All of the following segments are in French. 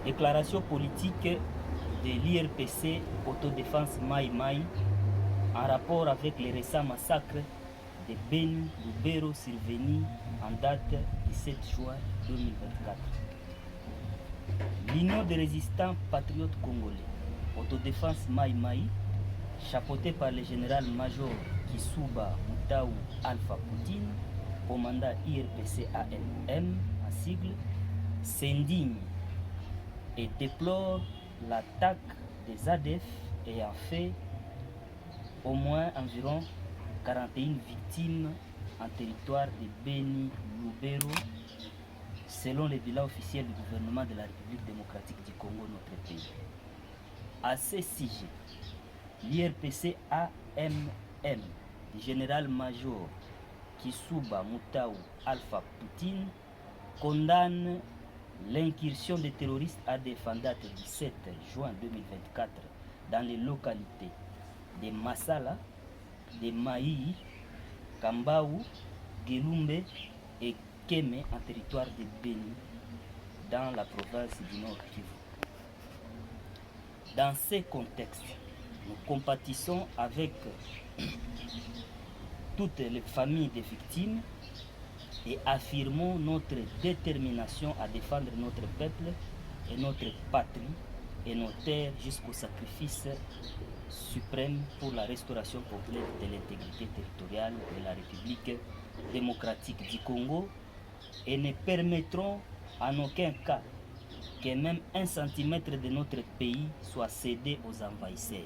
Déclaration politique de l'IRPC Autodéfense Maï Maï en rapport avec les récents massacres de Beni Lubero survenus en date du 7 juin 2024. L'Union des résistants patriotes congolais, Autodéfense Maï Maï, chapeautée par le général-major Kisuba Moutaou Alpha Poutine, commandant IRPC ALM en sigle, s'indigne et déplore l'attaque des ADF ayant fait au moins environ 41 victimes en territoire de Beni Lubero, selon les bilans officiels du gouvernement de la République démocratique du Congo, notre pays. À ce sujet, l'IRPC AMM du général-major Kisuba Moutaou Alpha Poutine condamne l'incursion des terroristes ADF en date du 7 juin 2024 dans les localités de Massala, de Maï, Kambaou, Gelumbe et Keme en territoire de Beni dans la province du Nord Kivu. Dans ces contextes, nous compatissons avec toutes les familles des victimes et affirmons notre détermination à défendre notre peuple et notre patrie et nos terres jusqu'au sacrifice suprême pour la restauration complète de l'intégrité territoriale de la République démocratique du Congo et ne permettrons en aucun cas que même 1 centimètre de notre pays soit cédé aux envahisseurs.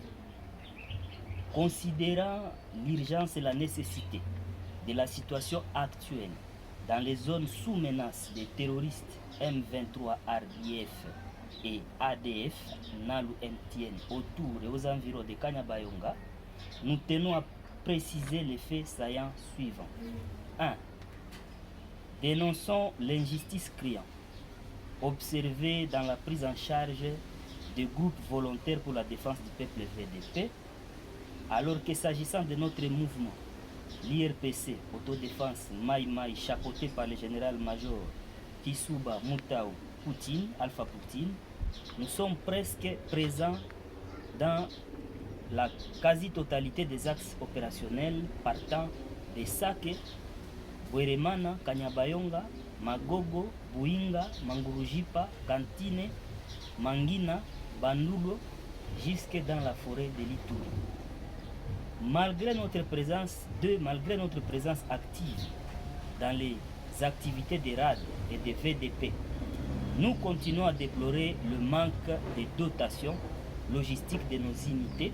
Considérant l'urgence et la nécessité de la situation actuelle dans les zones sous menace des terroristes M23 RDF et ADF, Nalu MTN, autour et aux environs de Kanyabayonga, nous tenons à préciser les faits saillants suivants. 1. Dénonçons l'injustice criante observée dans la prise en charge des groupes volontaires pour la défense du peuple VDP, alors que s'agissant de notre mouvement, l'IRPC, Autodéfense Maï Maï, chapeauté par le général-major Kisuba Moutaou Poutine, Alpha Poutine, nous sommes presque présents dans la quasi-totalité des axes opérationnels partant de Sake, Bweremana, Kanyabayonga, Magogo, Bouinga, Mangurujipa, Kantine, Mangina, Bandulo, jusque dans la forêt de l'Ituri. Malgré notre présence active dans les activités des RAD et des VDP, nous continuons à déplorer le manque de dotation logistique de nos unités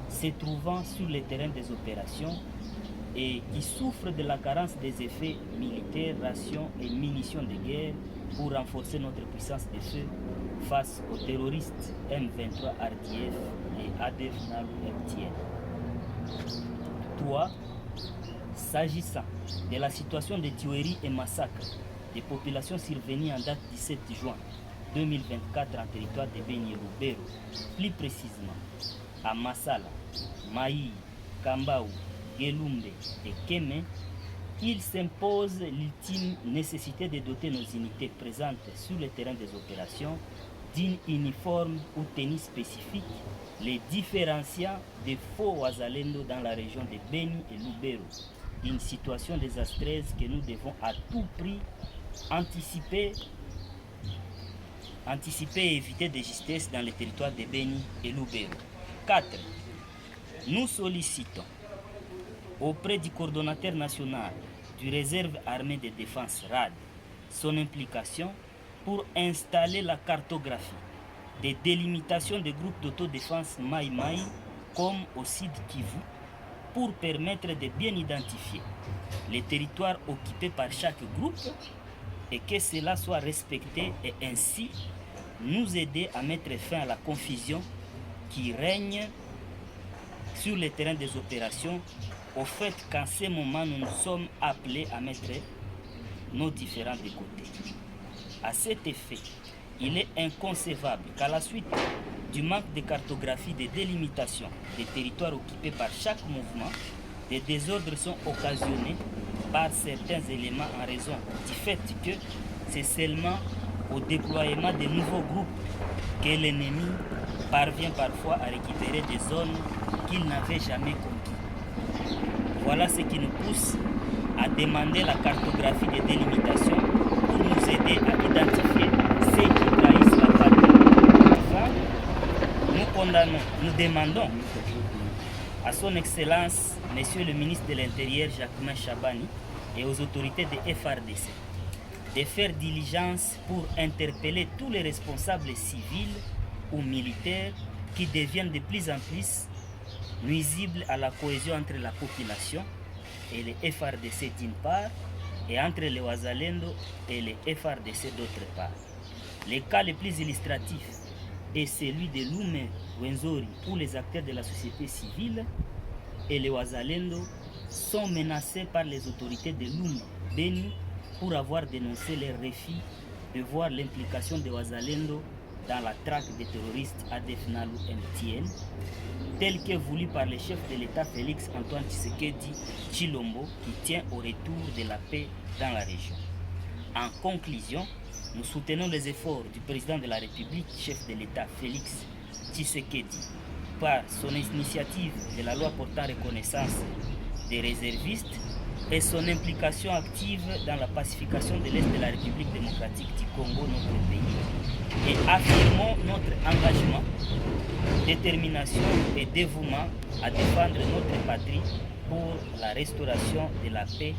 se trouvant sur le terrain des opérations et qui souffrent de la carence des effets militaires, rations et munitions de guerre pour renforcer notre puissance de feu face aux terroristes M23 RDF et ADF Nalu MTN. 3. S'agissant de la situation de tueries et massacres des populations survenues en date du 7 juin 2024 en territoire de Beni Lubero, plus précisément à Massala, Maï, Kambaou, Gelumbe et Keme, il s'impose l'ultime nécessité de doter nos unités présentes sur le terrain des opérations d'une uniforme ou tenue spécifique, les différenciant des faux Wazalendo dans la région de Beni et Lubero, une situation désastreuse que nous devons à tout prix anticiper et éviter de justesse dans les territoires de Beni et Lubero. 4. Nous sollicitons auprès du coordonnateur national du réserve armée de défense RAD son implication pour installer la cartographie des délimitations des groupes d'autodéfense Maï Maï comme au Sud Kivu pour permettre de bien identifier les territoires occupés par chaque groupe et que cela soit respecté et ainsi nous aider à mettre fin à la confusion qui règne sur le terrain des opérations au fait qu'en ce moment nous nous sommes appelés à mettre nos différents de côté. À cet effet, il est inconcevable qu'à la suite du manque de cartographie des délimitations des territoires occupés par chaque mouvement, des désordres sont occasionnés par certains éléments en raison du fait que c'est seulement au déploiement de nouveaux groupes que l'ennemi parvient parfois à récupérer des zones qu'il n'avait jamais conquises. Voilà ce qui nous pousse à demander la cartographie des délimitations pour nous aider à identifier ceux qui trahissent la patrie. Enfin, nous condamnons, nous demandons à son Excellence, Monsieur le ministre de l'Intérieur, Jacquemain Chabani, et aux autorités de FRDC de faire diligence pour interpeller tous les responsables civils ou militaires qui deviennent de plus en plus nuisibles à la cohésion entre la population et les FRDC d'une part, et entre les Wazalendo et les FRDC d'autre part. Le cas le plus illustratif est celui de Lume Wenzori, où les acteurs de la société civile et les Wazalendo sont menacés par les autorités de Lume Beni pour avoir dénoncé leur refus de voir l'implication des Wazalendo dans la traque des terroristes ADF Nalu MTN, tel que voulu par le chef de l'État Félix Antoine Tshisekedi Tshilombo, qui tient au retour de la paix dans la région. En conclusion, nous soutenons les efforts du président de la République, chef de l'État Félix Tshisekedi, par son initiative de la loi portant reconnaissance des réservistes et son implication active dans la pacification de l'Est de la République démocratique du Congo, notre pays, et affirmons notre engagement, détermination et dévouement à défendre notre patrie pour la restauration de la paix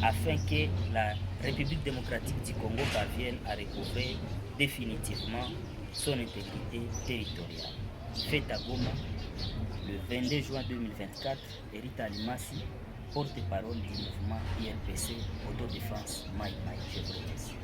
afin que la République démocratique du Congo parvienne à recouvrer définitivement son intégrité territoriale. Fait à Goma, le 22 juin 2024, Erita Alimasi, porte-parole du mouvement IRPC Autodéfense Mai Mai. Je vous remercie.